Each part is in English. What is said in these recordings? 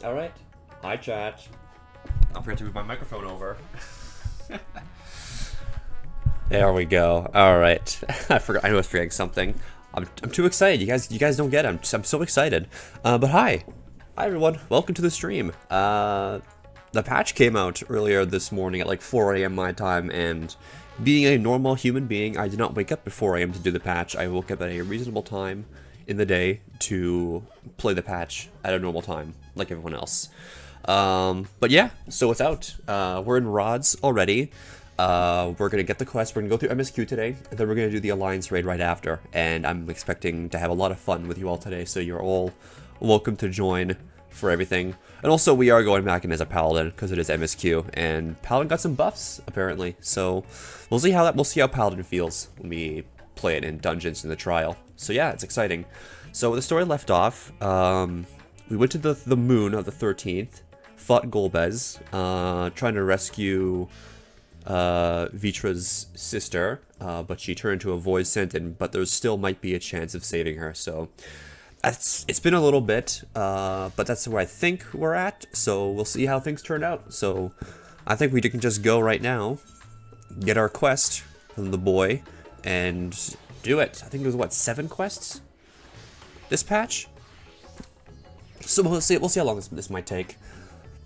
Alright. Hi, chat. I forgot to move my microphone over. There we go. Alright. I forgot. I was forgetting something. I'm too excited. You guys don't get it. I'm so excited. But hi. Hi, everyone. Welcome to the stream. The patch came out earlier this morning at like 4 a.m. my time, and being a normal human being, I did not wake up at 4 a.m. to do the patch. I woke up at a reasonable time in the day to play the patch at a normal time, like everyone else. But yeah, so it's out. We're in Rods already. We're gonna get the quest, we're gonna go through MSQ today, and then we're gonna do the Alliance raid right after. And I'm expecting to have a lot of fun with you all today, so you're all welcome to join for everything. And also, we are going back in as a Paladin, because it is MSQ, and Paladin got some buffs, apparently. So, we'll see how Paladin feels when we play it in Dungeons in the trial. So yeah, it's exciting. So the story left off, we went to the moon of the 13th, fought Golbez, trying to rescue Vitra's sister, but she turned to a void sentient, but there still might be a chance of saving her, so it's been a little bit, but that's where I think we're at, so we'll see how things turn out. So I think we can just go right now, get our quest from the boy, and do it. I think there's what, 7 quests this patch? So we'll see how long this might take.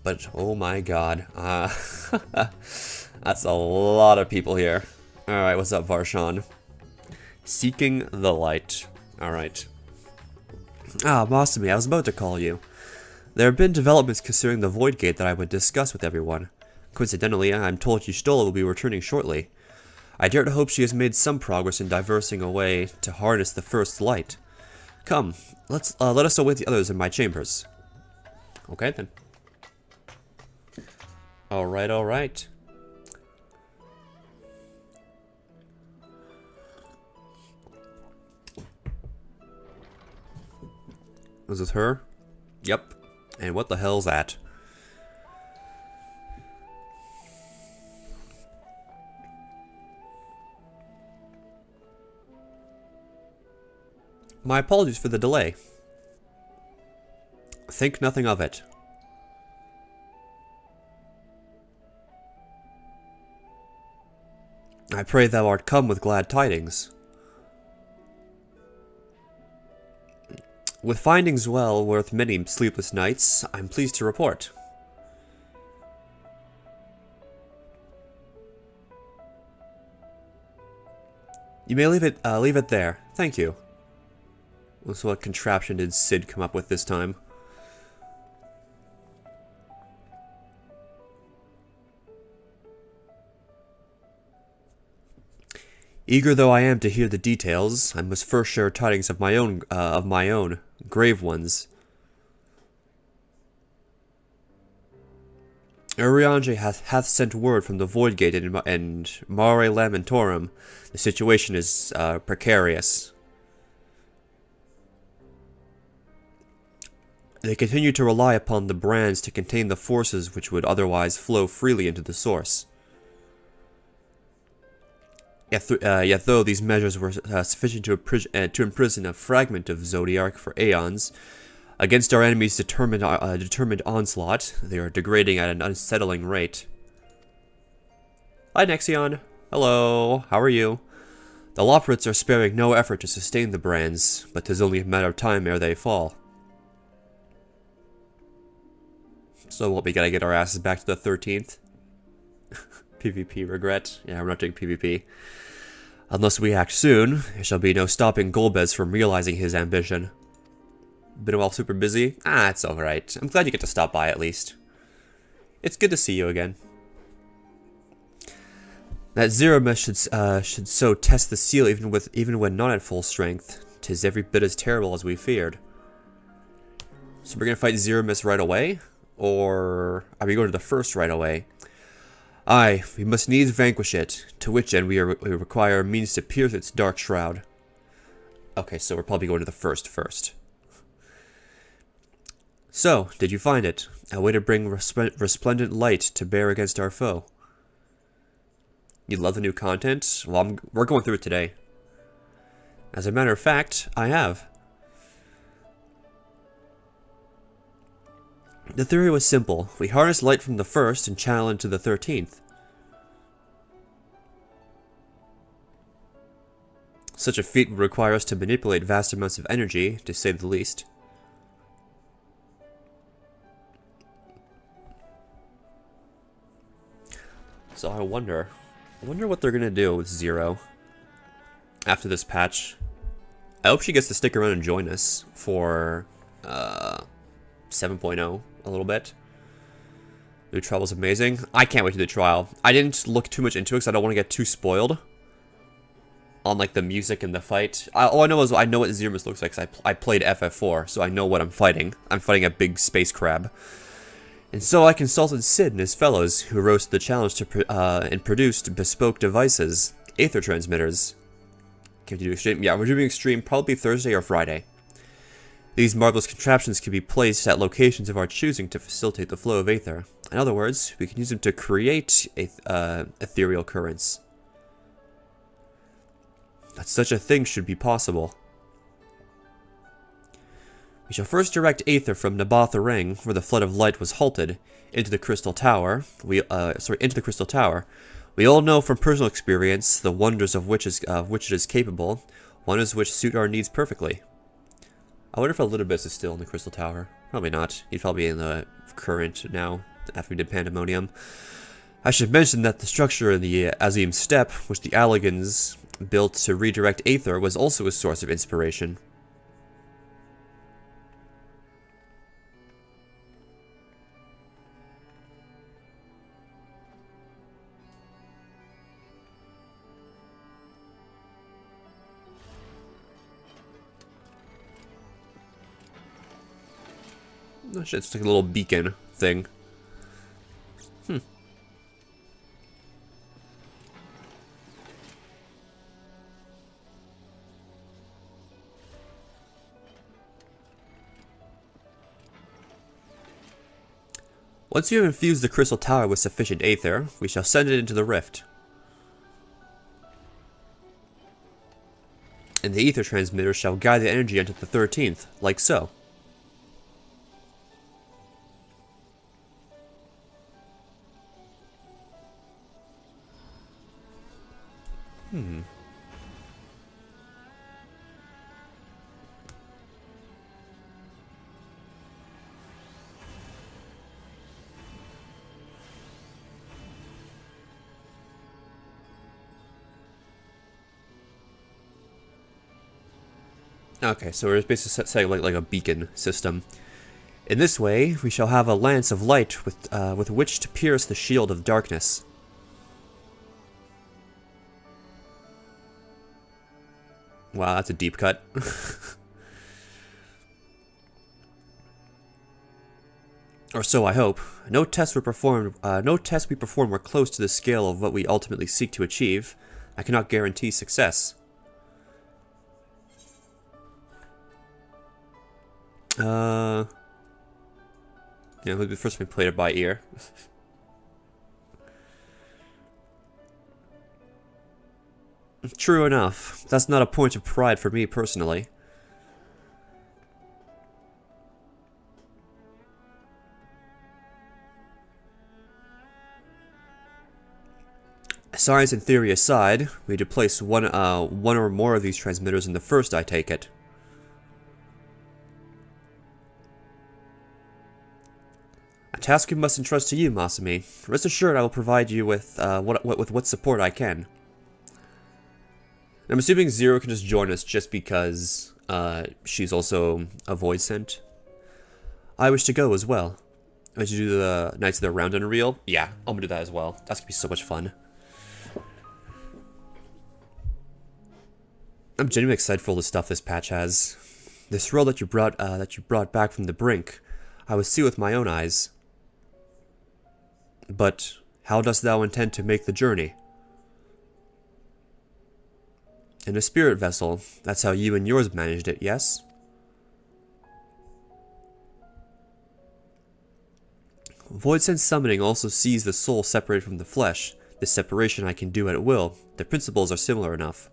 But oh my god, that's a lot of people here. Alright, what's up, Varshan? Seeking the light. Alright. Ah, Masumi, I was about to call you. There have been developments concerning the Void Gate that I would discuss with everyone. Coincidentally, I'm told Y'shtola will be returning shortly. I dare to hope she has made some progress in diversing a way to harness the first light. Come, let us await the others in my chambers. Okay, then. Alright, alright. Was this her? Yep. And what the hell's that? My apologies for the delay. Think nothing of it. I pray thou art come with glad tidings. With findings well worth many sleepless nights, I'm pleased to report. You may leave it there. Thank you. So what contraption did Sid come up with this time? Eager though I am to hear the details, I must first share tidings of my own, grave ones. Urianger hath sent word from the Void Gate and Mare Lamentorum. The situation is precarious. They continue to rely upon the brands to contain the forces which would otherwise flow freely into the source. Yet though these measures were sufficient to imprison a fragment of Zodiac for aeons, against our enemies' determined onslaught, they are degrading at an unsettling rate. Hi, Nexion. Hello. How are you? The Loprits are sparing no effort to sustain the brands, but 'tis only a matter of time ere they fall. So what, we gotta get our asses back to the 13th? PvP regret. Yeah, we're not doing PvP. Unless we act soon, there shall be no stopping Golbez from realizing his ambition. Been all super busy? Ah, it's alright. I'm glad you get to stop by at least. It's good to see you again. That Zero Mesh should so test the seal even when not at full strength. 'Tis every bit as terrible as we feared. So we're gonna fight Zero Mesh right away? Or are we going to the first right away? Aye, we must needs vanquish it, to which end we require means to pierce its dark shroud. Okay, so we're probably going to the first. So, did you find it? A way to bring resplendent light to bear against our foe. You love the new content? Well, we're going through it today. As a matter of fact, I have. The theory was simple. We harness light from the first and channel into the 13th. Such a feat would require us to manipulate vast amounts of energy, to say the least. So I wonder what they're gonna do with Zero after this patch. I hope she gets to stick around and join us for 7.0 a little bit. New trial was amazing. I can't wait to do the trial. I didn't look too much into it because I don't want to get too spoiled on like the music and the fight. All I know is I know what Zero looks like because I played FF4, so I know what I'm fighting. I'm fighting a big space crab. And so I consulted Sid and his fellows, who rose to the challenge to and produced bespoke devices, Aether transmitters. Can we do extreme? Yeah, we're doing extreme probably Thursday or Friday. These marvelous contraptions can be placed at locations of our choosing to facilitate the flow of Aether. In other words, we can use them to create ethereal currents. That such a thing should be possible. We shall first direct Aether from Nabatha Ring, where the flood of light was halted, into the Crystal Tower. Into the Crystal Tower. We all know from personal experience the wonders of which it is capable, wonders which suit our needs perfectly. I wonder if Elidibus is still in the Crystal Tower. Probably not. He's probably in the current now, after we did Pandemonium. I should mention that the structure in the Azim Steppe, which the Alligans built to redirect Aether, was also a source of inspiration. Oh shit, it's like a little beacon thing. Once you have infused the Crystal Tower with sufficient Aether, we shall send it into the Rift. And the Aether transmitter shall guide the energy into the 13th, like so. Okay, so we're basically setting like a beacon system. In this way, we shall have a lance of light with which to pierce the shield of darkness. Wow, that's a deep cut. Or so I hope. No tests we performed were close to the scale of what we ultimately seek to achieve. I cannot guarantee success. Yeah, first we played it by ear. True enough. That's not a point of pride for me personally. Science and theory aside, we need to place one or more of these transmitters in the first, I take it. A task we must entrust to you, Masumi. Rest assured I will provide you with what support I can. I'm assuming Zero can just join us just because she's also a void sent. I wish to go as well. I should do the Knights of the Round Unreal. Yeah, I'm gonna do that as well. That's gonna be so much fun. I'm genuinely excited for all the stuff this patch has. This roll that you brought back from the brink, I would see with my own eyes. But how dost thou intend to make the journey? In a spirit vessel, that's how you and yours managed it, yes? Void Sense Summoning also sees the soul separated from the flesh. This separation I can do at will. The principles are similar enough.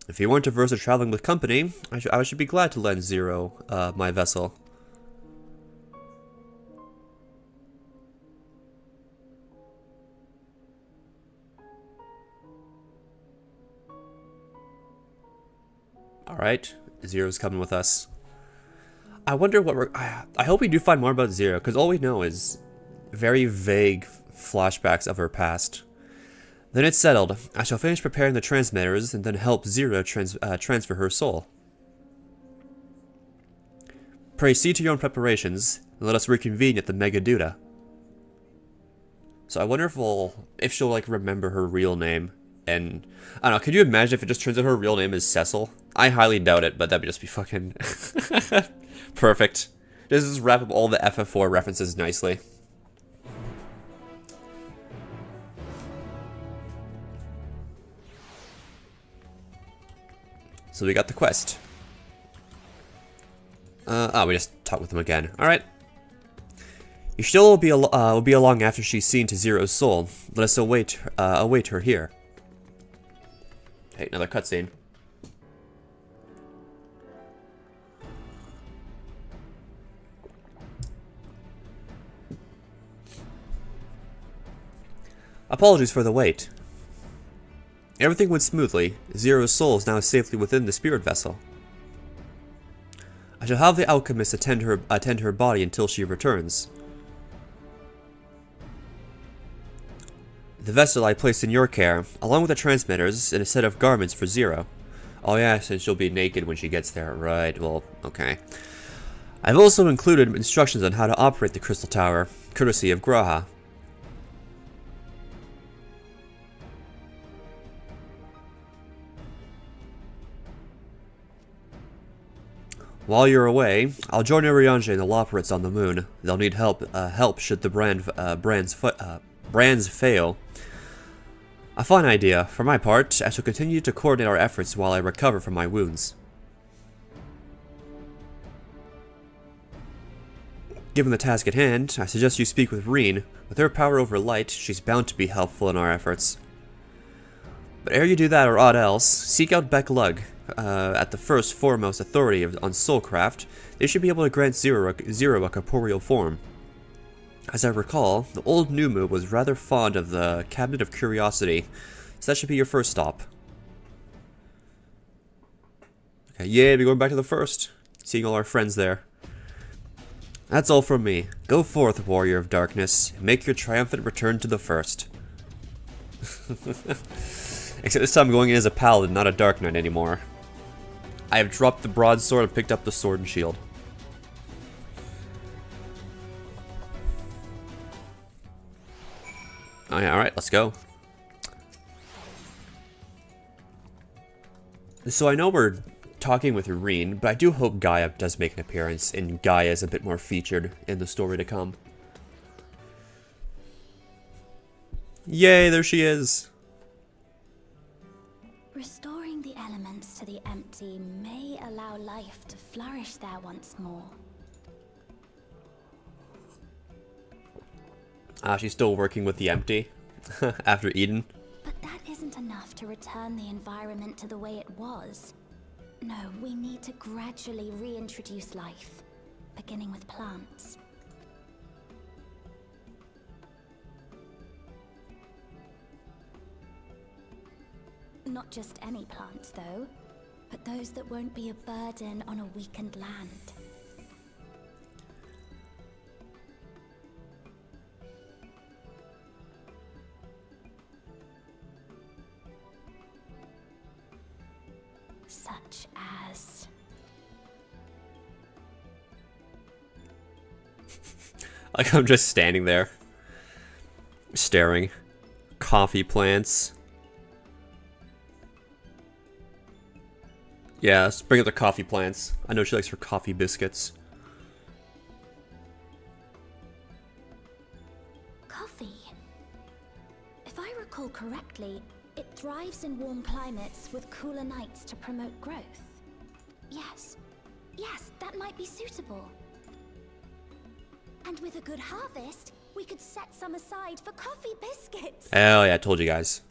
If you weren't averse to traveling with company, I should be glad to lend Zero my vessel. Alright, Zero's coming with us. I wonder what we're... I hope we do find more about Zero, because all we know is very vague flashbacks of her past. Then it's settled. I shall finish preparing the transmitters and then help Zero transfer her soul. Pray see to your own preparations, and let us reconvene at the Megaduda. So I wonder if she'll like remember her real name. And I don't know, could you imagine if it just turns out her real name is Cecil? I highly doubt it, but that'd just be fucking perfect. Just wrap up all the FF4 references nicely. So we got the quest. We just talked with him again. Alright. You still will be along after she's seen to Zero's soul. Let us await her here. Hey, another cutscene. Apologies for the wait. Everything went smoothly. Zero's soul is now safely within the spirit vessel. I shall have the alchemist attend her body until she returns. The vessel I placed in your care, along with the transmitters and a set of garments for Zero. Oh yeah, since she'll be naked when she gets there. Right, well, okay. I've also included instructions on how to operate the crystal tower, courtesy of Graha. While you're away, I'll join Urianger and the Loporits on the moon. They'll need help should the brands fail. A fine idea. For my part, I shall continue to coordinate our efforts while I recover from my wounds. Given the task at hand, I suggest you speak with Reen. With her power over light, she's bound to be helpful in our efforts. But ere you do that or aught else, seek out Beck Lug. At the first foremost authority on Soulcraft, they should be able to grant Zero a corporeal form. As I recall, the old Numu was rather fond of the Cabinet of Curiosity, so that should be your first stop. Okay, yay, we're going back to the first. Seeing all our friends there. That's all from me. Go forth, Warrior of Darkness. Make your triumphant return to the first. Except this time I'm going in as a paladin, not a Dark Knight anymore. I have dropped the broadsword and picked up the sword and shield. Oh yeah, alright, let's go. So I know we're talking with Reen, but I do hope Gaia does make an appearance, and Gaia is a bit more featured in the story to come. Yay, there she is! Restoring the elements to the empty may allow life to flourish there once more. She's still working with the empty after Eden. But that isn't enough to return the environment to the way it was. No, we need to gradually reintroduce life, beginning with plants. Not just any plants, though, but those that won't be a burden on a weakened land. Such as... Like, I'm just standing there, staring. Coffee plants. Yeah, let's bring up the coffee plants. I know she likes her coffee biscuits. Coffee. If I recall correctly, it thrives in warm climates with cooler nights to promote growth. Yes, that might be suitable. And with a good harvest, we could set some aside for coffee biscuits. Oh yeah, I told you guys.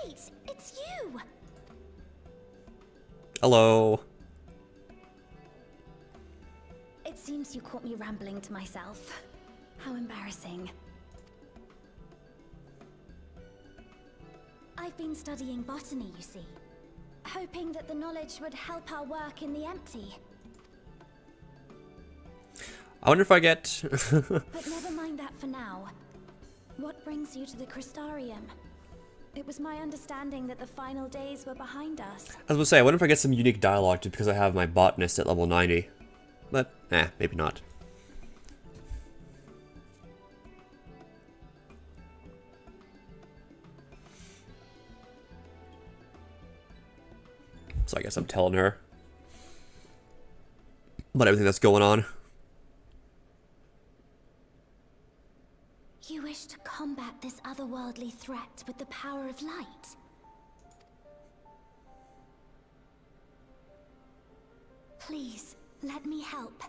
Wait, it's you! Hello. It seems you caught me rambling to myself. How embarrassing. I've been studying botany, you see. Hoping that the knowledge would help our work in the empty. I wonder if I get... But never mind that for now. What brings you to the Crystarium? It was my understanding that the final days were behind us. I was gonna say, I wonder if I get some unique dialogue just because I have my botanist at level 90. But, maybe not. So I guess I'm telling her about everything that's going on. You wish to combat this otherworldly threat with the power of light? Please, let me help.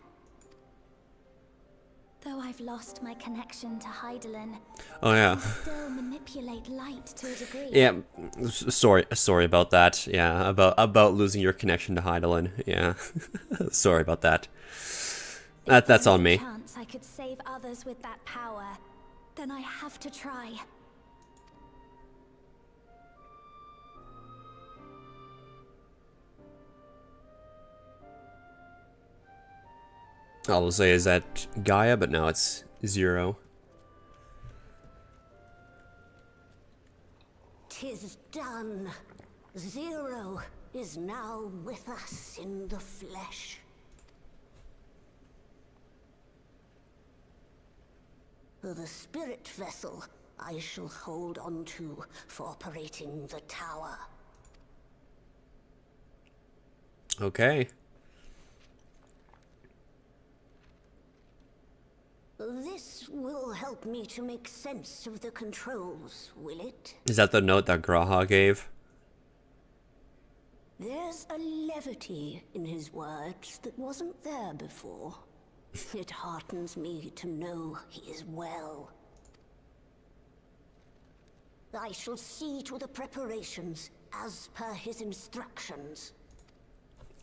Though I've lost my connection to Hydaelyn, Oh yeah. I can still manipulate light to a degree. Yeah, sorry about that. Yeah, about losing your connection to Hydaelyn. Yeah. Sorry about that. That's on me. If there's a chance I could save others with that power, then I have to try. I'll say is that Gaia, but now it's Zero. 'Tis done. Zero is now with us in the flesh. The spirit vessel I shall hold on to for operating the tower. Okay. This will help me to make sense of the controls, will it? Is that the note that Graha gave? There's a levity in his words that wasn't there before. It heartens me to know he is well. I shall see to the preparations as per his instructions.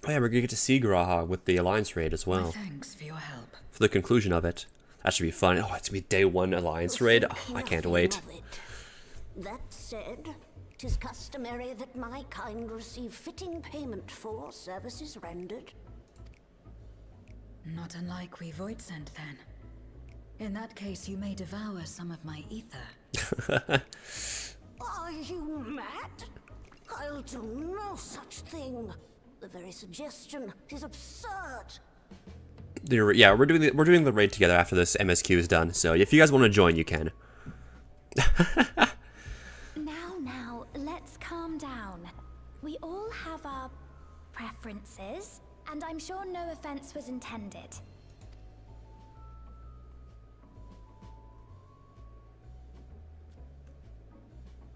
Oh yeah, we're gonna get to see Graha with the Alliance raid as well. Thanks for your help. For the conclusion of it. That should be fun. Oh, it's gonna be day 1 Alliance raid. Oh, I can't Nothing wait. of it. That said, 'tis customary that my kind receive fitting payment for services rendered. Not unlike we Void sent then. In that case, you may devour some of my ether. Are you mad? I'll do no such thing. The very suggestion is absurd. Yeah, we're doing the raid together after this MSQ is done. So if you guys want to join, you can. Now, let's calm down. We all have our preferences, and I'm sure no offense was intended.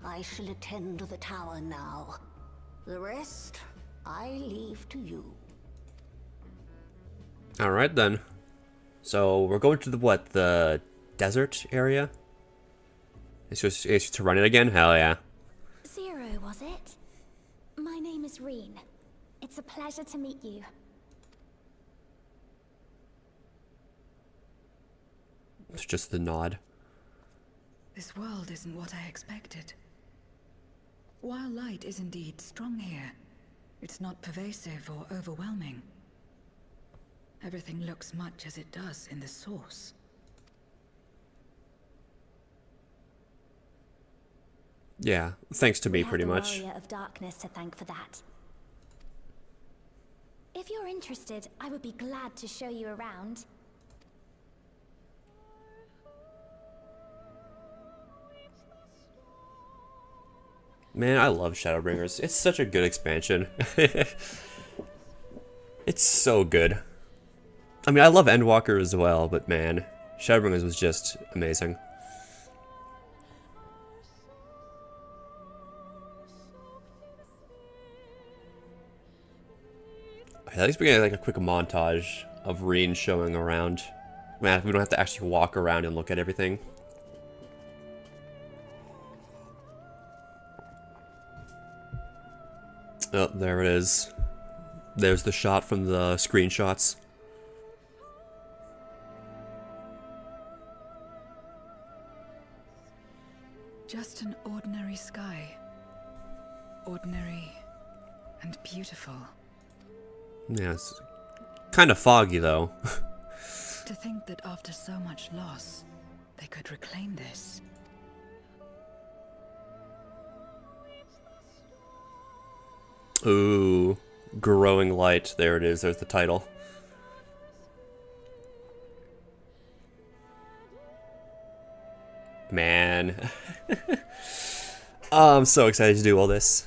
I shall attend to the tower now. The rest, I leave to you. All right then. So we're going to the desert area? It's just to run it again? Hell yeah. Zero, was it? My name is Reen. It's a pleasure to meet you. It's just the nod. This world isn't what I expected. While light is indeed strong here, it's not pervasive or overwhelming. Everything looks much as it does in the source. Yeah, thanks to me pretty We have much. the Warrior of Darkness to thank for that. If you're interested, I would be glad to show you around. Man, I love Shadowbringers. It's such a good expansion. It's so good. I mean, I love Endwalker as well, but man, Shadowbringers was just amazing. At least we get like a quick montage of Reen showing around. Man, we don't have to actually walk around and look at everything. Oh, there it is. There's the shot from the screenshots. Just an ordinary sky. Ordinary and beautiful. Yeah, it's kind of foggy though. To think that after so much loss, they could reclaim this. Ooh, growing light. There it is. There's the title. Man. Oh, I'm so excited to do all this.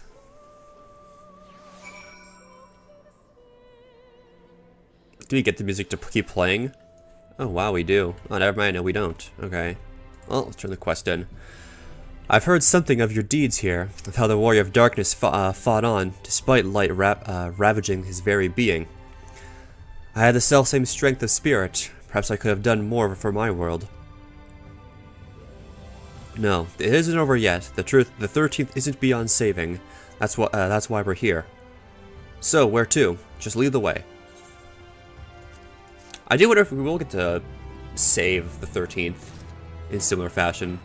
Do we get the music to keep playing? Oh, wow, we do. Oh, never mind. No, we don't. Okay. Well, let's turn the quest in. I've heard something of your deeds here, of how the Warrior of Darkness fought on, despite light ravaging his very being. I had the selfsame strength of spirit. Perhaps I could have done more for my world. No, it isn't over yet. The 13th isn't beyond saving. That's why we're here. So, where to? Just lead the way. I do wonder if we will get to save the 13th in similar fashion.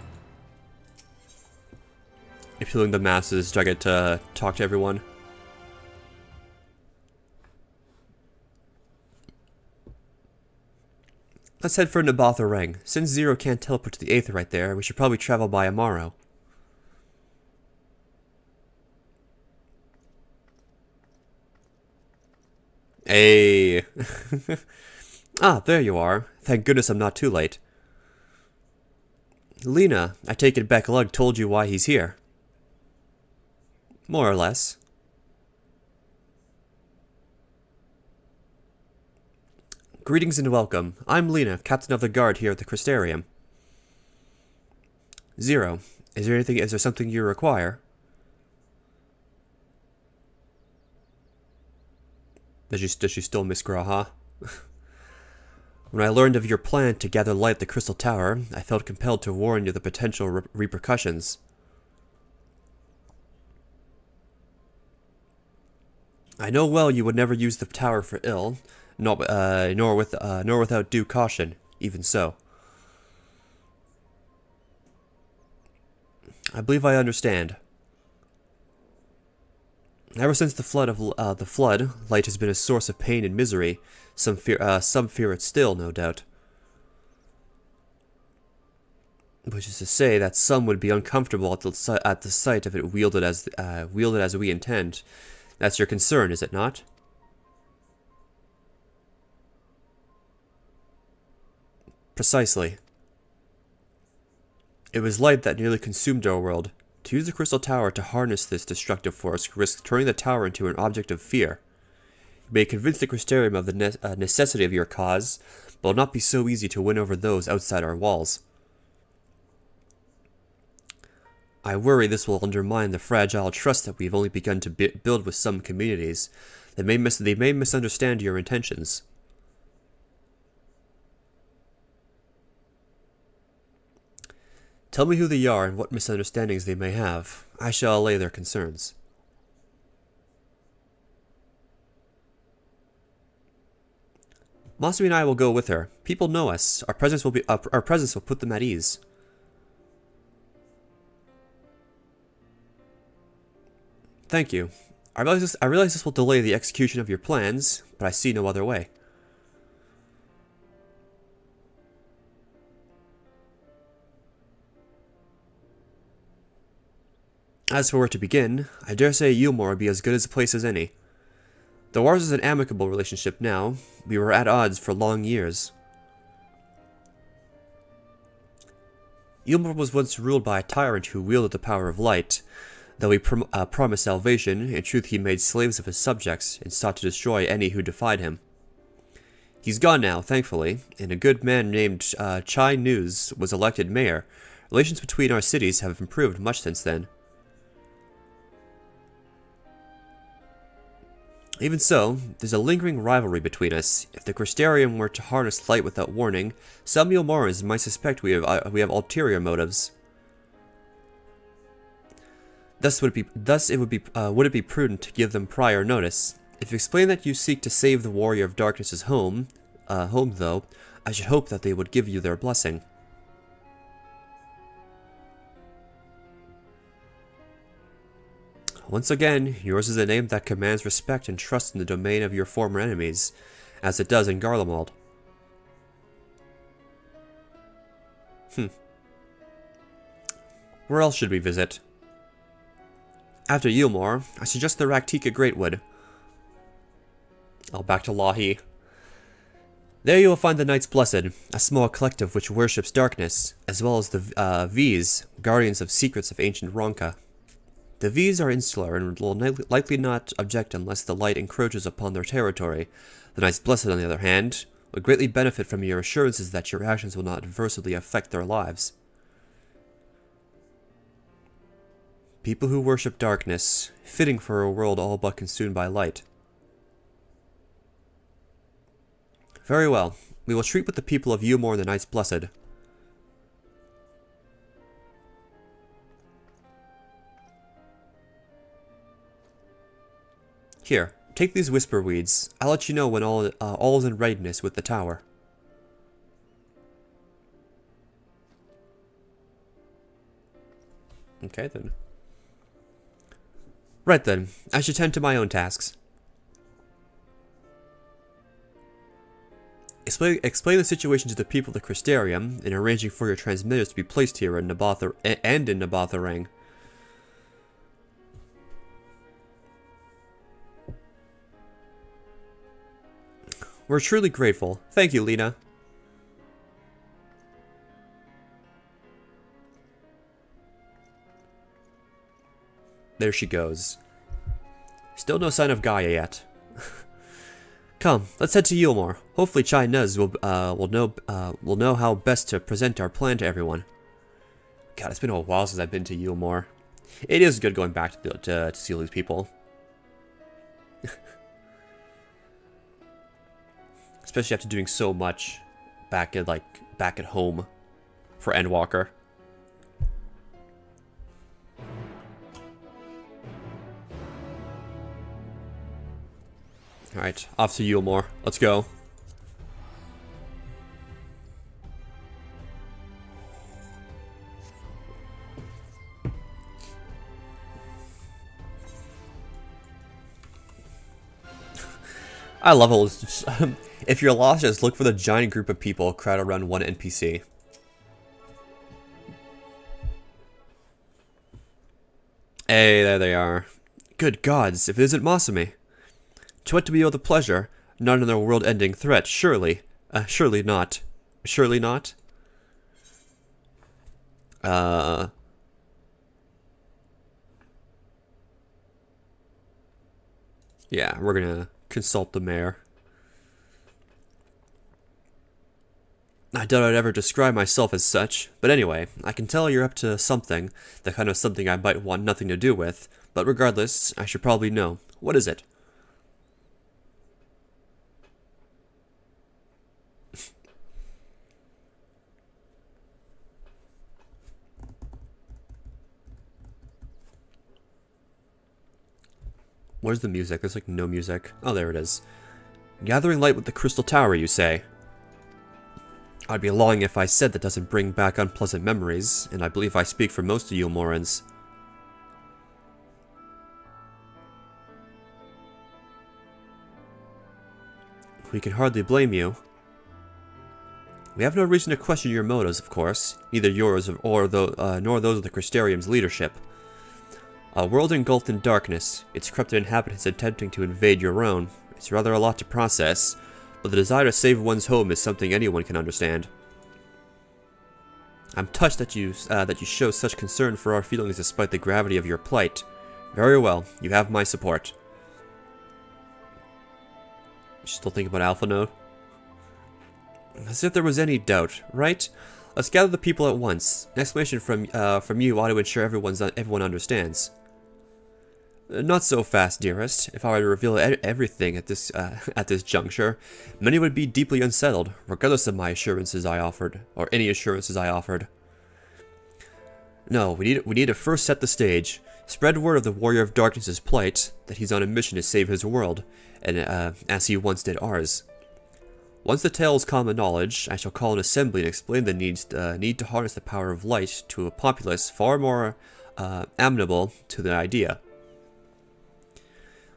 Appealing the masses, do I get to talk to everyone? Let's head for Nabatha Ring. Since Zero can't teleport to the Aether right there, we should probably travel by Amaro. Hey! Ah, there you are. Thank goodness I'm not too late. Lena, I take it Beck-Lug told you why he's here. More or less. Greetings and welcome. I'm Lena, captain of the guard here at the Crystarium. Zero, is there something you require? Does she still miss Graha? When I learned of your plan to gather light at the Crystal Tower, I felt compelled to warn you of the potential repercussions. I know well you would never use the tower for ill, nor without due caution. Even so, I believe I understand. Ever since the flood, light has been a source of pain and misery. Some fear it still, no doubt. Which is to say that some would be uncomfortable at the sight of it wielded as we intend. That's your concern, is it not? Precisely. It was light that nearly consumed our world. To use the Crystal Tower to harness this destructive force risks turning the tower into an object of fear. You may convince the Crystarium of the necessity of your cause, but it will not be so easy to win over those outside our walls. I worry this will undermine the fragile trust that we have only begun to build with some communities. They may misunderstand your intentions. Tell me who they are and what misunderstandings they may have. I shall allay their concerns. Masumi and I will go with her. People know us. Our presence will put them at ease. Thank you. I realize this will delay the execution of your plans, but I see no other way. As for where to begin, I dare say Yulmore would be as good as a place as any. Though ours is an amicable relationship now, we were at odds for long years. Yulmore was once ruled by a tyrant who wielded the power of light. Though he promised salvation, in truth he made slaves of his subjects and sought to destroy any who defied him. He's gone now, thankfully, and a good man named Chai News was elected mayor. Relations between our cities have improved much since then. Even so, there's a lingering rivalry between us. If the Crystarium were to harness light without warning, some Yulmorans might suspect we have ulterior motives. Would it be prudent to give them prior notice? If you explain that you seek to save the Warrior of Darkness's home, though, I should hope that they would give you their blessing. Once again, yours is a name that commands respect and trust in the domain of your former enemies, as it does in Garlemald. Where else should we visit? After Yulmore, I suggest the Raktika Greatwood. Back to Lahi. There you will find the Knights Blessed, a small collective which worships darkness, as well as the V's, guardians of secrets of ancient Ronka. The V's are insular and will likely not object unless the light encroaches upon their territory. The Knights Blessed, on the other hand, would greatly benefit from your assurances that your actions will not adversely affect their lives. People who worship darkness, fitting for a world all but consumed by light. Very well, we will treat with the people of Yulmore and the Knights Blessed. Here, take these whisper weeds. I'll let you know when all is in readiness with the tower. Okay then. Right then, I should tend to my own tasks. Explain the situation to the people of the Crystarium in arranging for your transmitters to be placed here in Nabatharang. We're truly grateful. Thank you, Lena. There she goes. Still no sign of Gaia yet. Come, let's head to Yulmore. Hopefully Chai Nuz will know how best to present our plan to everyone. God, it's been a while since I've been to Yulmore. It is good going back to see all these people. Especially after doing so much back at home for Endwalker. Alright, off to Yulmore. Let's go. I love all this. If you're lost, just look for the giant group of people crowded around one NPC. Hey, there they are. Good gods, if it isn't Masumi. To what to be owed the pleasure? Not another world-ending threat, surely. Surely not. Surely not? Yeah, we're gonna consult the mayor. I doubt I'd ever describe myself as such, but anyway, I can tell you're up to something, the kind of something I might want nothing to do with, but regardless, I should probably know. What is it? Where's the music? There's like no music. Oh, there it is. Gathering light with the Crystal Tower, you say? I'd be lying if I said that doesn't bring back unpleasant memories, and I believe I speak for most of Yulmorans. We can hardly blame you. We have no reason to question your motives, of course, neither yours nor those of the Crystarium's leadership. A world engulfed in darkness, its corrupted inhabitants attempting to invade your own. It's rather a lot to process, but the desire to save one's home is something anyone can understand. I'm touched that you show such concern for our feelings despite the gravity of your plight. Very well, you have my support. You still think about Alpha Node? As if there was any doubt, right? Let's gather the people at once. An explanation from you ought to ensure everyone understands. Not so fast, dearest. If I were to reveal everything at this juncture, many would be deeply unsettled, regardless of my assurances I offered, or any assurances I offered. No, we need to first set the stage. Spread word of the Warrior of Darkness's plight, that he's on a mission to save his world, and as he once did ours. Once the tale is common knowledge, I shall call an assembly and explain the need to harness the power of light to a populace far more amenable to the idea.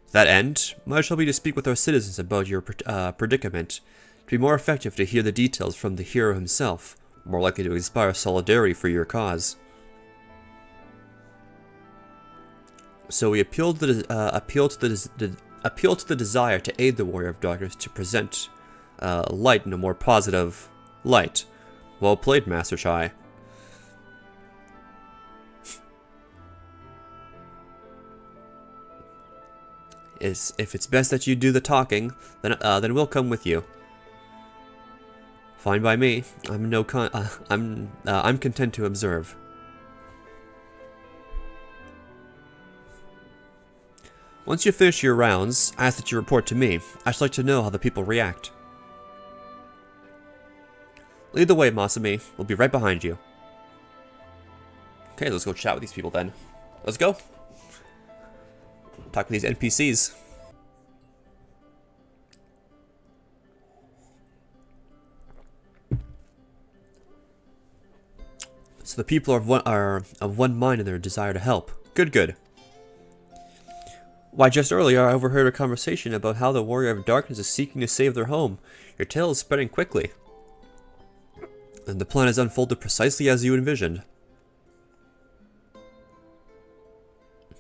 To that end, my shall be to speak with our citizens about your predicament. To be more effective to hear the details from the hero himself, more likely to inspire solidarity for your cause. So we appeal to the desire to aid the Warrior of Darkness to present light in a more positive light. Well played, Master Chai. If it's best that you do the talking, then we'll come with you. Fine by me. I'm content to observe. Once you finish your rounds, I ask that you report to me. I'd like to know how the people react. Lead the way, Masami. We'll be right behind you. Okay, let's go chat with these people then. Let's go. Talk with these NPCs. So the people are of one mind in their desire to help. Good, good. Why, just earlier I overheard a conversation about how the Warrior of Darkness is seeking to save their home. Your tale is spreading quickly. And the plan is unfolded precisely as you envisioned.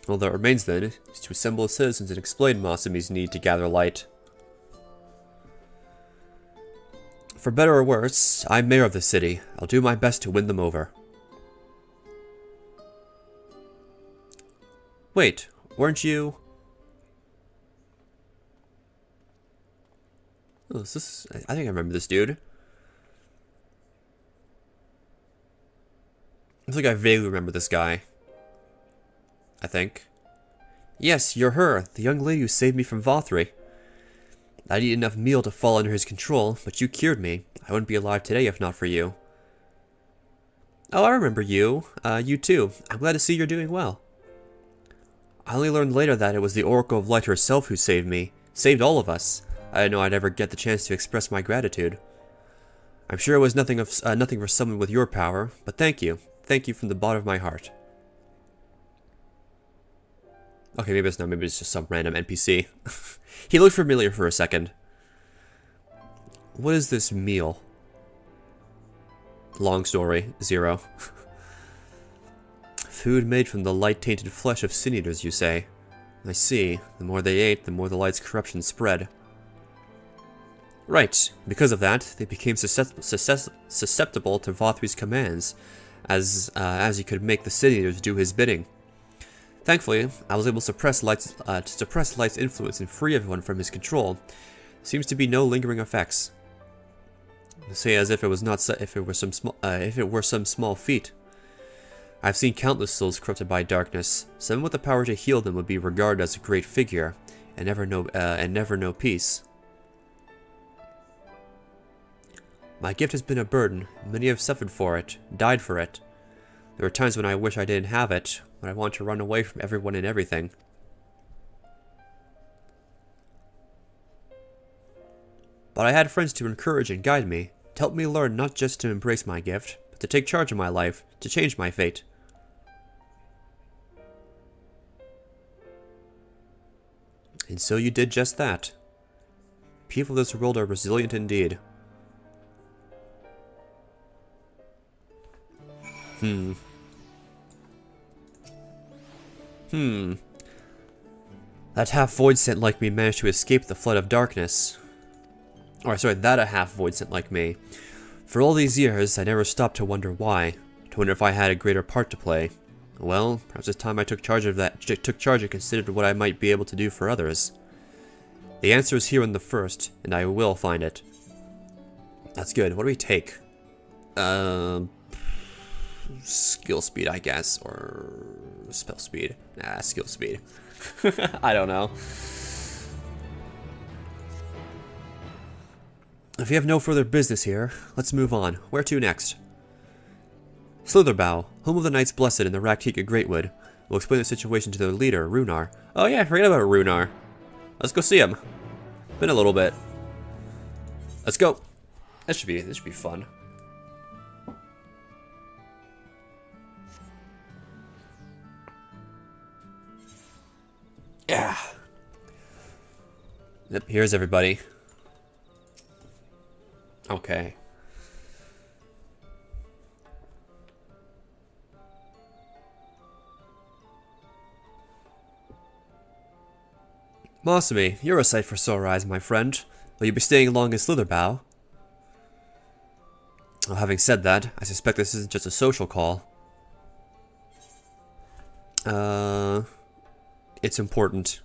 All that remains then is to assemble the citizens and explain Masami's need to gather light. For better or worse, I'm mayor of the city. I'll do my best to win them over. Wait, weren't you... Oh, is this... I think I remember this dude. I think I vaguely remember this guy. I think. Yes, you're her, the young lady who saved me from Vothri. I'd eat enough meal to fall under his control, but you cured me. I wouldn't be alive today if not for you. Oh, I remember you. You too. I'm glad to see you're doing well. I only learned later that it was the Oracle of Light herself who saved me. Saved all of us. I didn't know I'd ever get the chance to express my gratitude. I'm sure it was nothing for someone with your power, but thank you. Thank you from the bottom of my heart. Okay, maybe it's not. Maybe it's just some random NPC. He looked familiar for a second. What is this meal? Long story. 0. Food made from the light-tainted flesh of sin eaters, you say? I see. The more they ate, the more the light's corruption spread. Right. Because of that, they became susceptible to Vothri's commands, as he could make the sin eaters do his bidding. Thankfully, I was able to suppress Light's influence and free everyone from his control. Seems to be no lingering effects. Say as if it was not if it were some small feat. I've seen countless souls corrupted by darkness. Someone with the power to heal them would be regarded as a great figure, and never know peace. My gift has been a burden. Many have suffered for it, died for it. There are times when I wish I didn't have it, when I want to run away from everyone and everything. But I had friends to encourage and guide me, to help me learn not just to embrace my gift, but to take charge of my life, to change my fate. And so you did just that. People of this world are resilient indeed. That half-void scent like me managed to escape the flood of darkness. Or, sorry, that a half-void scent like me. For all these years, I never stopped to wonder why. To wonder if I had a greater part to play. Well, perhaps it's time I took charge and considered what I might be able to do for others. The answer is here in the first, and I will find it. That's good. What do we take? Skill speed, I guess, or spell speed. Nah, skill speed. I don't know. If you have no further business here, let's move on. Where to next? Slitherbough, home of the Knights Blessed in the Raktika Greatwood. We'll explain the situation to their leader, Runar. Oh yeah, forget about Runar. Let's go see him. Been a little bit. Let's go. This should be fun. Yeah. Yep, here's everybody. Okay. Masumi, you're a sight for sore eyes, my friend. Will you be staying long in Slitherbow? Well, having said that, I suspect this isn't just a social call. It's important.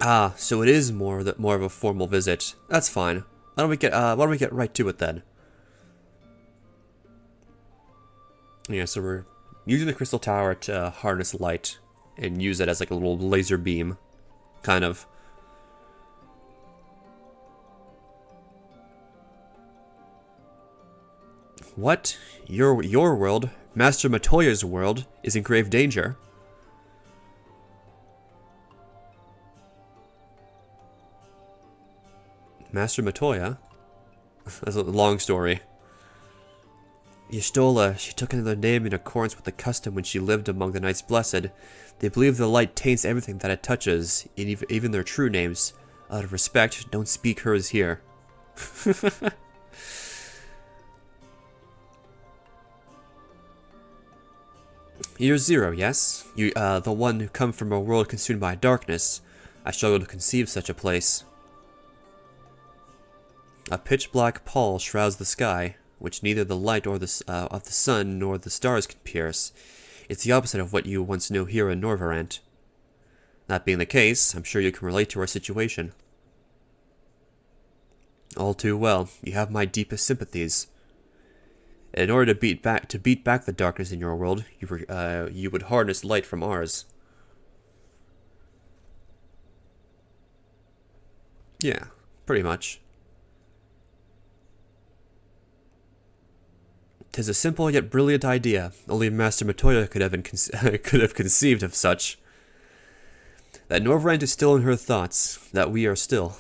Ah, so it is more of a formal visit. That's fine. Why don't we get right to it then? Yeah, so we're using the crystal tower to harness light and use it as like a little laser beam, kind of. What? Your world, Master Matoya's world, is in grave danger. Master Matoya? That's a long story. Y'shtola, she took another name in accordance with the custom when she lived among the Knights Blessed. They believe the light taints everything that it touches, even their true names. Out of respect, don't speak hers here. You're Zero, yes? You, the one who come from a world consumed by darkness. I struggle to conceive such a place. A pitch-black pall shrouds the sky, which neither the light or of the sun nor the stars can pierce. It's the opposite of what you once knew here in Norvarant. That being the case, I'm sure you can relate to our situation. All too well. You have my deepest sympathies. In order to beat back the darkness in your world, you would harness light from ours. Yeah, pretty much. 'Tis a simple yet brilliant idea. Only Master Matoya could have conceived of such. That Norvrand is still in her thoughts. That we are still.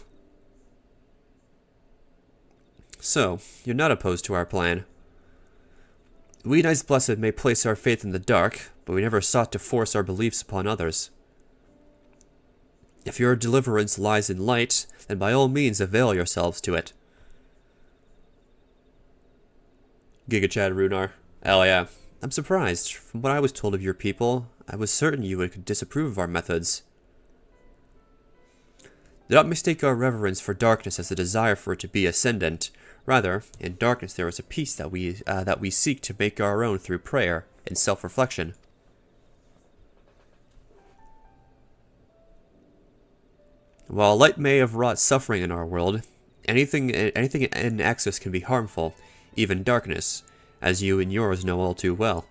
So, you're not opposed to our plan. We Knights Blessed may place our faith in the dark, but we never sought to force our beliefs upon others. If your deliverance lies in light, then by all means avail yourselves to it. Giga Chad Runar. Hell yeah. I'm surprised. From what I was told of your people, I was certain you would disapprove of our methods. Do not mistake our reverence for darkness as a desire for it to be ascendant. Rather, in darkness there is a peace that we seek to make our own through prayer and self-reflection. While light may have wrought suffering in our world, anything in excess can be harmful, even darkness, as you and yours know all too well.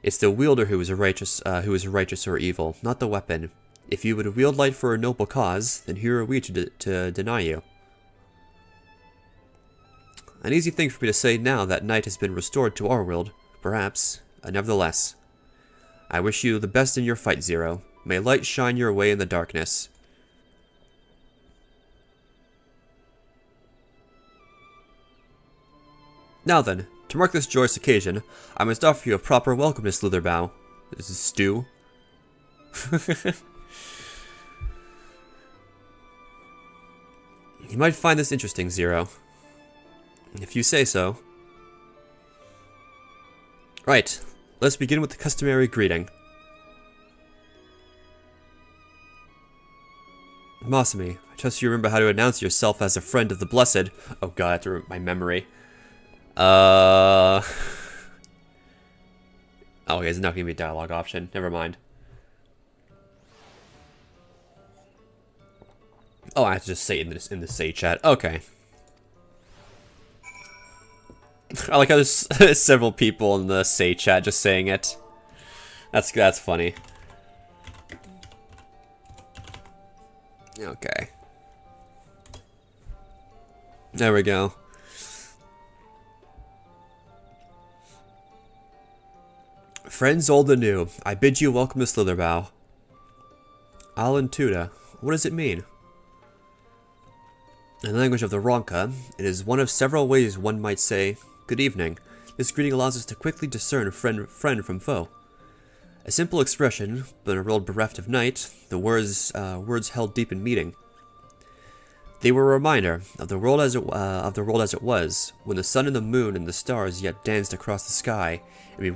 It's the wielder who is righteous or evil, not the weapon. If you would wield light for a noble cause, then here are we to deny you. An easy thing for me to say now that night has been restored to our world, perhaps, nevertheless. I wish you the best in your fight, Zero. May light shine your way in the darkness. Now then, to mark this joyous occasion, I must offer you a proper welcome to Slitherbow. This is Stu. You might find this interesting, Zero. If you say so. Right, let's begin with the customary greeting. Masumi, I trust you remember how to announce yourself as a friend of the Blessed. Oh god, I have to remember my memory. Oh, okay, it's not gonna be a dialogue option. Never mind. Oh, I have to just say it in the say chat. Okay. I like how there's several people in the say chat just saying it. That's funny. Okay. There we go. Friends old and new, I bid you welcome to Slitherbow. Alan Tuda, what does it mean? In the language of the Ronka, it is one of several ways one might say, good evening. This greeting allows us to quickly discern friend from foe. A simple expression, but in a world bereft of night, the words held deep in meaning. They were a reminder of the world as it was, when the sun and the moon and the stars yet danced across the sky, and we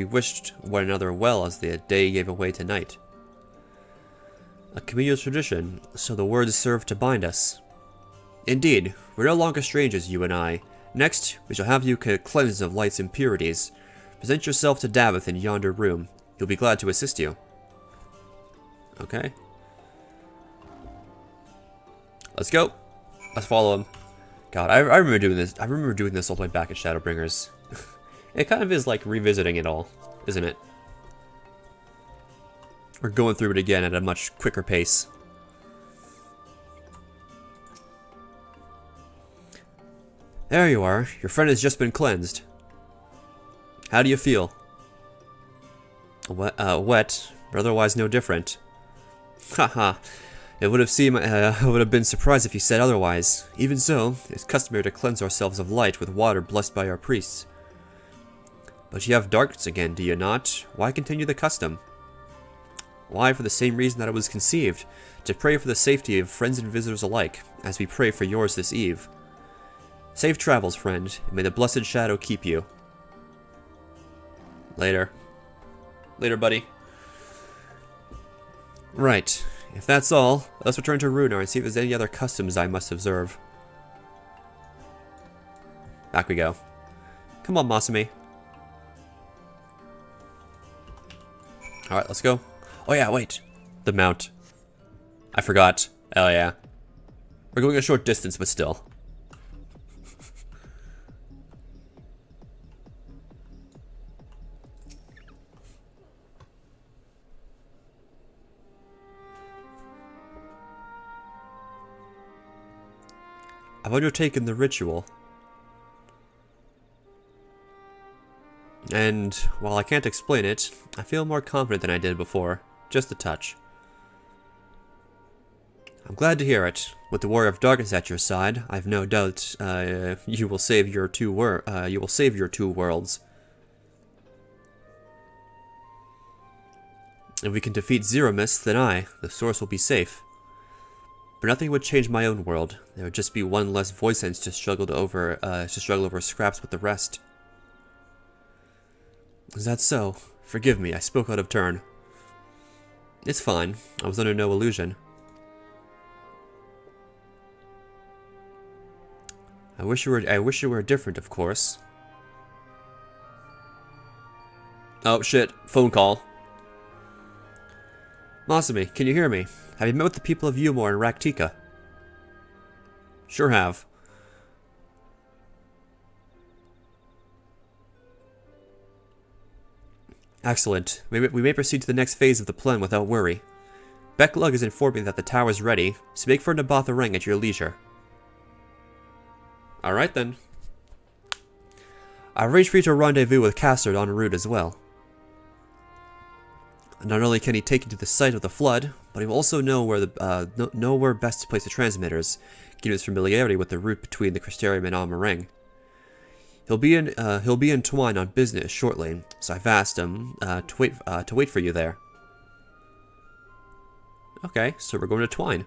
wished one another well as the day gave way to night. A communal tradition, so the words serve to bind us. Indeed, we're no longer strangers, you and I. Next, we shall have you cleansed of light's impurities. Present yourself to Davith in yonder room. He'll be glad to assist you. Okay. Let's go. Let's follow him. God, I remember doing this. I remember doing this all the way back at Shadowbringers. It kind of is like revisiting it all, isn't it? We're going through it again at a much quicker pace. There you are. Your friend has just been cleansed. How do you feel? Wet, but otherwise no different. Haha. It would have seemed, I would have been surprised if you said otherwise. Even so, it's customary to cleanse ourselves of light with water blessed by our priests. But you have darkness again, do you not? Why continue the custom? Why, for the same reason that it was conceived, to pray for the safety of friends and visitors alike, as we pray for yours this eve. Safe travels, friend, and may the blessed shadow keep you. Later. Later, buddy. Right. If that's all, let's return to Runar and see if there's any other customs I must observe. Back we go. Come on, Masumi. Alright, let's go. Oh yeah, wait. The mount. I forgot. Oh yeah. We're going a short distance, but still. I've undertaken the ritual. And, while I can't explain it, I feel more confident than I did before. Just a touch. I'm glad to hear it. With the Warrior of Darkness at your side, I've no doubt you will save your two worlds. If we can defeat Zeromus, then the source will be safe. But nothing would change my own world. There would just be one less voice sense to struggle over scraps with the rest. Is that so? Forgive me, I spoke out of turn. It's fine. I was under no illusion. I wish you were different, of course. Oh shit, phone call. Masumi, can you hear me? Have you met with the people of Umor and Raktika? Sure have. Excellent. We may proceed to the next phase of the plan without worry. Becklug has informed me that the tower is ready, so make for Nabatha Rang at your leisure. Alright then. I've arranged for you to rendezvous with Castard en route as well. Not only can he take you to the site of the flood, but he will also know where best to place the transmitters, given his familiarity with the route between the Crystarium and Amarang. He'll be in Twine on business shortly, so I've asked him to wait for you there. Okay, so we're going to Twine.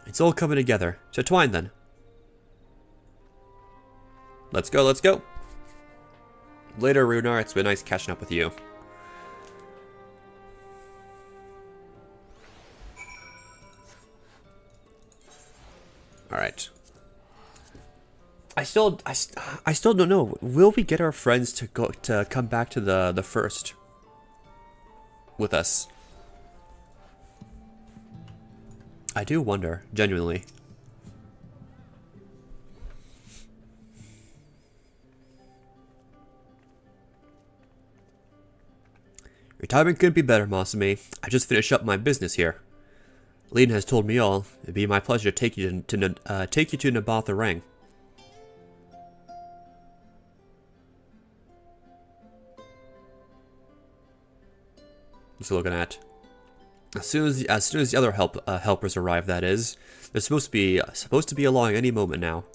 It's all coming together. To Twine then. Let's go, let's go. Later, Runar, it's been nice catching up with you. Alright. I still don't know. Will we get our friends to come back to the first with us? I do wonder, genuinely. Your timing couldn't be better, Masumi. I just finished up my business here. Leiden has told me all. It'd be my pleasure to take you to Naboth Rang. What's he looking at? As soon as the other helpers arrive, that is. They're supposed to be along any moment now.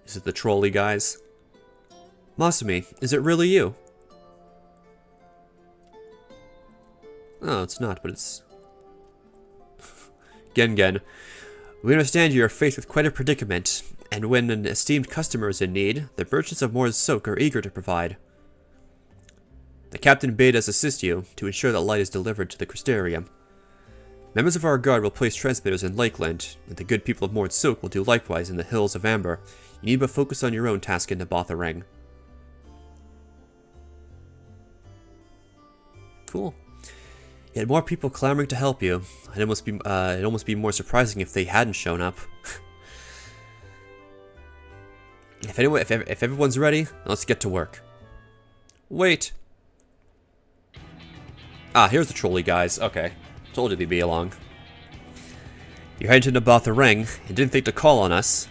Is it the trolley guys? Masumi, is it really you? Oh, it's not, but it's... Gengen, we understand you are faced with quite a predicament, and when an esteemed customer is in need, the merchants of Moore's Silk are eager to provide. The captain bade us assist you to ensure that light is delivered to the Crystarium. Members of our guard will place transmitters in Lakeland, and the good people of Moore's Silk will do likewise in the Hills of Amber. You need but focus on your own task in Naboth Rang. Cool. You had more people clamoring to help you. It'd almost be more surprising if they hadn't shown up. If everyone's ready, let's get to work. Wait. Ah, here's the trolley guys. Okay, told you they'd be along. You're heading to Naboth Rang and didn't think to call on us.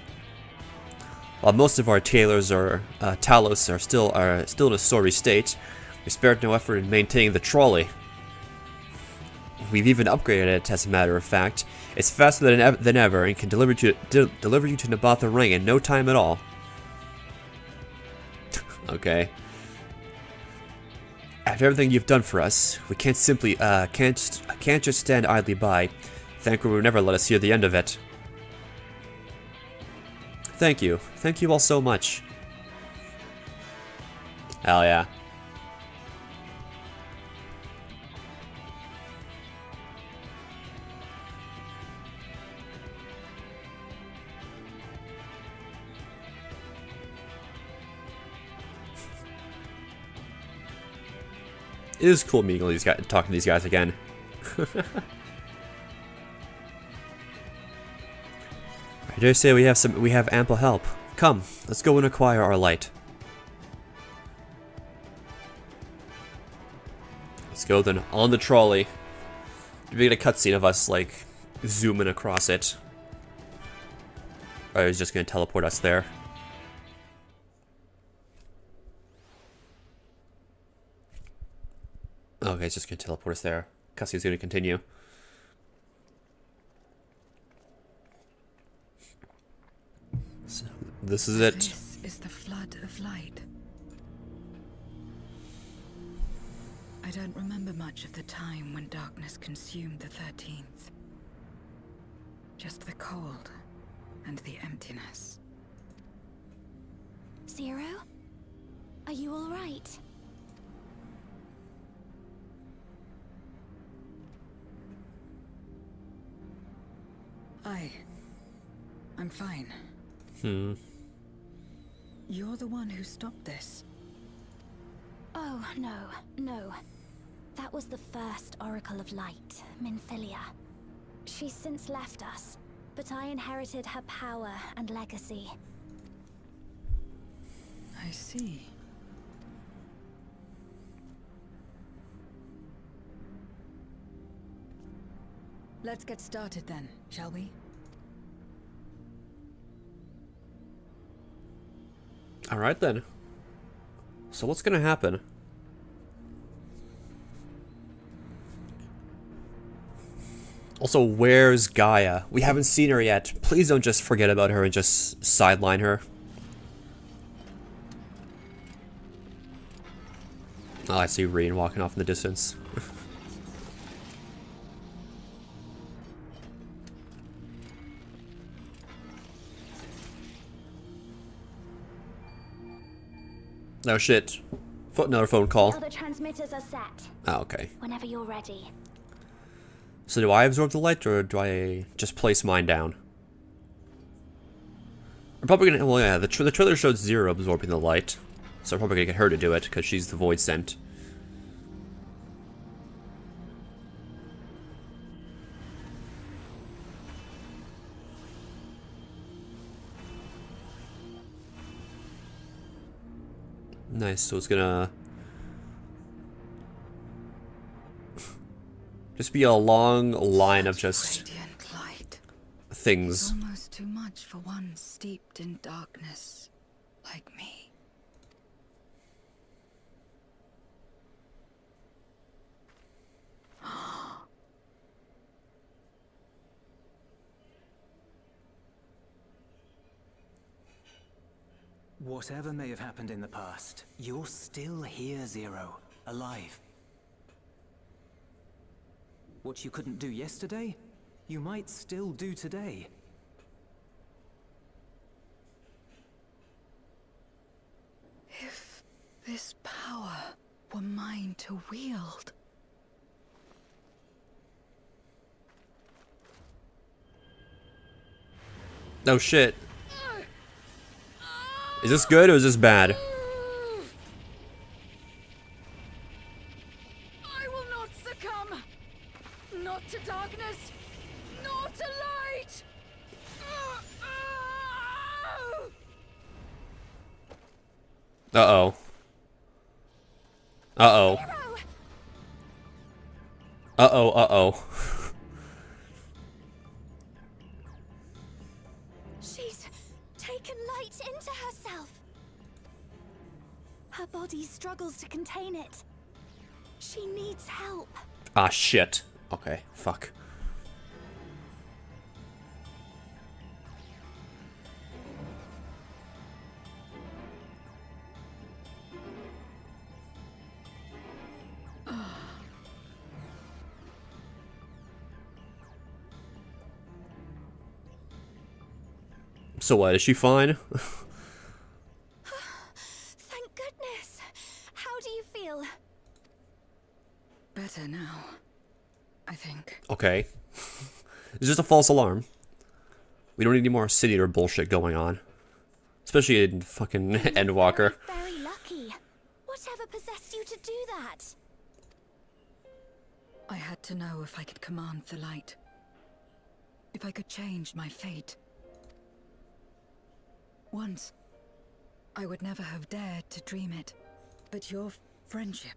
While most of our talos are still in a sorry state, we spared no effort in maintaining the trolley. We've even upgraded it, as a matter of fact. It's faster than ever and can deliver you to Naboth Rang in no time at all. Okay. After everything you've done for us, we can't simply can't just stand idly by. Thankfully, will never let us hear the end of it. Thank you all so much. Hell yeah. It is cool meeting these guys, talking to these guys again. I dare say we have ample help. Come, let's go and acquire our light. Let's go then on the trolley. We get a cutscene of us like zooming across it. Or he's just gonna teleport us there. Okay, it's just gonna teleport us there. Cutscene's gonna continue. So, this is it. This is the flood of light. I don't remember much of the time when darkness consumed the 13th. Just the cold and the emptiness. Zero? Are you all right? I'm fine. You're the one who stopped this. Oh, no. That was the first Oracle of Light, Minfilia. She's since left us, but I inherited her power and legacy. I see. Let's get started then, shall we? Alright then. So what's gonna happen? Also, where's Gaia? We haven't seen her yet. Please don't just forget about her and just sideline her. Oh, I see Reen walking off in the distance. Oh shit. Another phone call. Other transmitters are set. Oh, okay. Whenever you're ready. So do I absorb the light, or do I just place mine down? I'm probably gonna... Well, yeah, the trailer showed Zero absorbing the light. So I'm probably gonna get her to do it, because she's the Void Sent. Nice, so it's gonna... Just be a long line of just Radiant light. things. Almost too much for one steeped in darkness like me. Whatever may have happened in the past, you're still here, Zero. Alive. What you couldn't do yesterday, you might still do today. If this power were mine to wield. Oh shit. Is this good or is this bad? I will not succumb. Not to darkness, nor to light. Uh-oh. Uh-oh. Uh-oh, uh-oh. She's taken light into herself. Her body struggles to contain it. She needs help. Ah, shit. Okay, fuck. So what, is she fine? Thank goodness. How do you feel? Better now, I think. Okay. It's just a false alarm. We don't need any more city or bullshit going on. Especially in fucking Endwalker. Very lucky. Whatever possessed you to do that? I had to know if I could command the light. If I could change my fate. Once, I would never have dared to dream it. But your friendship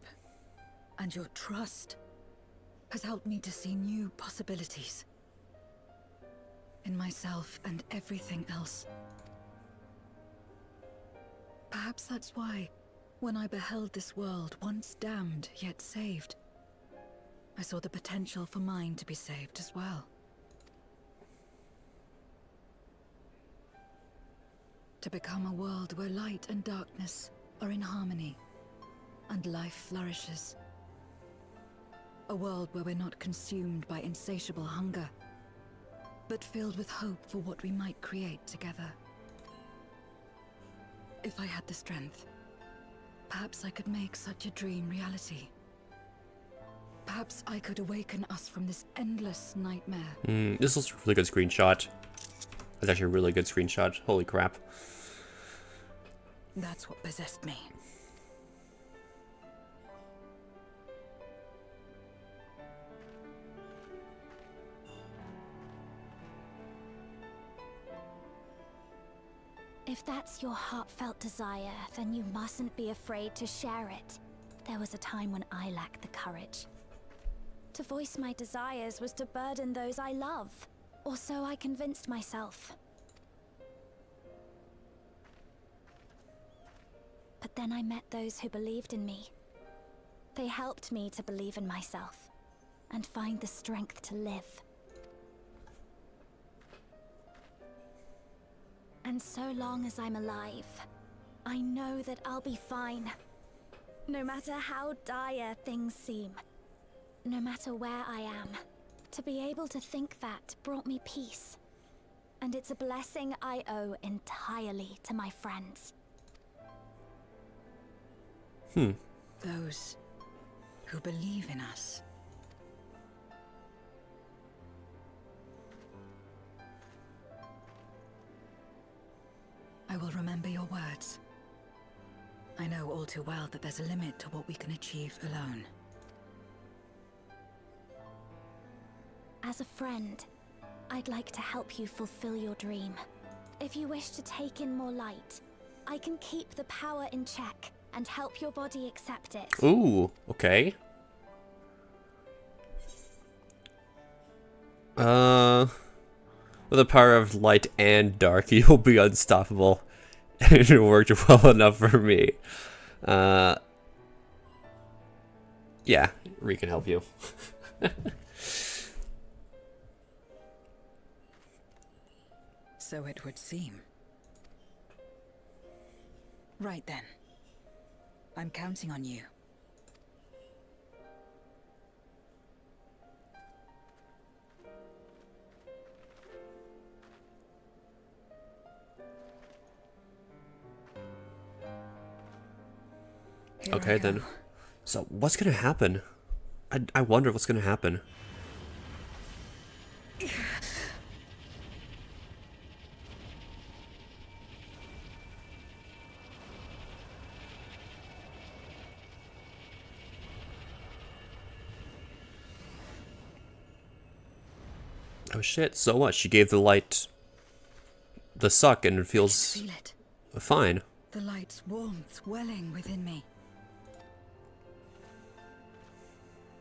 and your trust has helped me to see new possibilities. In myself and everything else. Perhaps that's why, when I beheld this world once damned yet saved, I saw the potential for mine to be saved as well. To become a world where light and darkness are in harmony, and life flourishes. A world where we're not consumed by insatiable hunger, but filled with hope for what we might create together. If I had the strength, perhaps I could make such a dream reality. Perhaps I could awaken us from this endless nightmare. This was a really good screenshot. That's actually a really good screenshot. Holy crap. That's what possessed me. If that's your heartfelt desire, then you mustn't be afraid to share it. There was a time when I lacked the courage. To voice my desires was to burden those I love, or so I convinced myself. But then I met those who believed in me. They helped me to believe in myself, and find the strength to live. And so long as I'm alive, I know that I'll be fine. No matter how dire things seem. No matter where I am. To be able to think that brought me peace. And it's a blessing I owe entirely to my friends. Those who believe in us. I will remember your words. I know all too well that there's a limit to what we can achieve alone. As a friend, I'd like to help you fulfill your dream. If you wish to take in more light, I can keep the power in check and help your body accept it. Ooh, okay. With the power of light and dark, you'll be unstoppable. And it worked well enough for me. Yeah, Ree can help you. So it would seem. Right then. I'm counting on you. Here I Okay, go. then. So, what's gonna happen? I wonder what's gonna happen. Oh shit, so what? She gave the light the suck and it feels Feel it. fine. The light's warmth welling within me.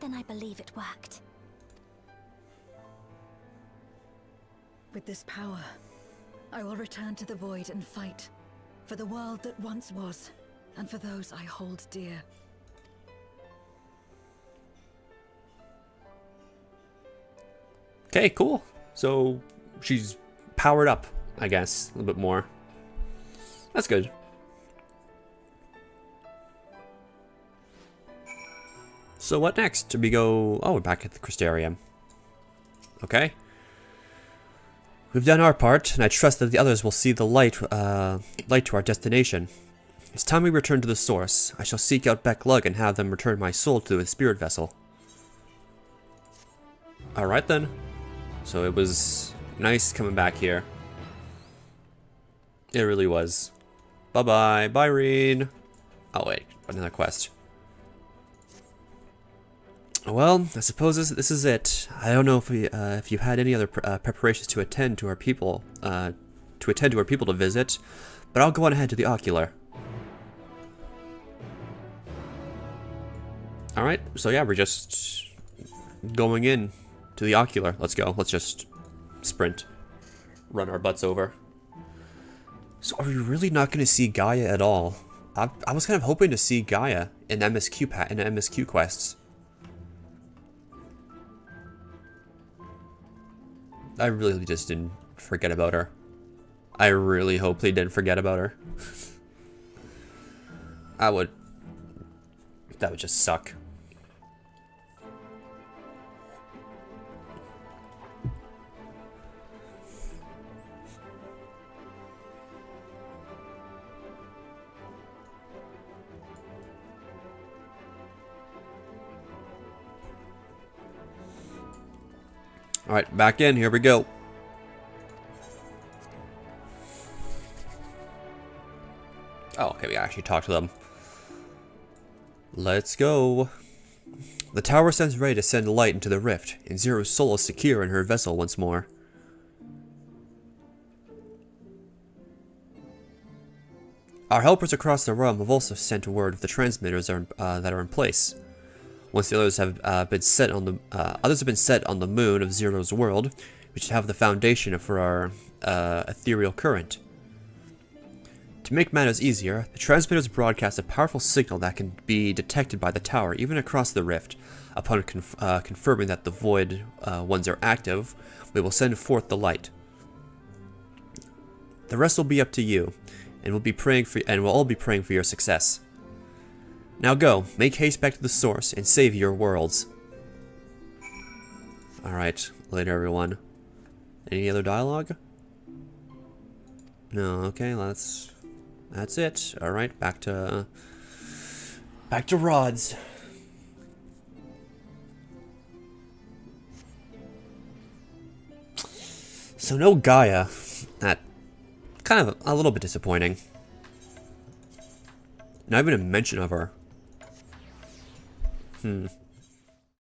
Then I believe it worked. With this power, I will return to the void and fight for the world that once was, and for those I hold dear. Okay, cool. So she's powered up, I guess, a little bit more. That's good. So what next? Do we go... Oh, we're back at the Crystarium. Okay. We've done our part, and I trust that the others will see the light to our destination. It's time we return to the source. I shall seek out Beck Lug and have them return my soul to its spirit vessel. Alright then. So it was nice coming back here. It really was. Bye-bye. Bye, Reen. Oh, wait. Another quest. Well, I suppose this is it. I don't know if you had any other preparations to attend to our people, to visit, but I'll go on ahead to the ocular. All right. So yeah, we're just going in to the ocular. Let's go. Let's just sprint, run our butts over. So are we really not going to see Gaia at all? I was kind of hoping to see Gaia in MSQ quests. I really just didn't forget about her. I really hope they didn't forget about her. That would just suck. Alright, back in. Here we go. Oh, okay, we actually talked to them. Let's go. The tower stands ready to send light into the rift, and Zero's soul is secure in her vessel once more. Our helpers across the realm have also sent word of the transmitters that are in place. Once the others have been set on the moon of Zero's world, we should have the foundation for our ethereal current. To make matters easier, the transmitters broadcast a powerful signal that can be detected by the tower, even across the rift. Upon confirming that the void ones are active, we will send forth the light. The rest will be up to you, and we'll all be praying for your success. Now go, make haste back to the source, and save your worlds. Alright, later everyone. Any other dialogue? No, okay, that's it. Alright, back to Rods. So no Gaia. That kind of a little bit disappointing. Not even a mention of her.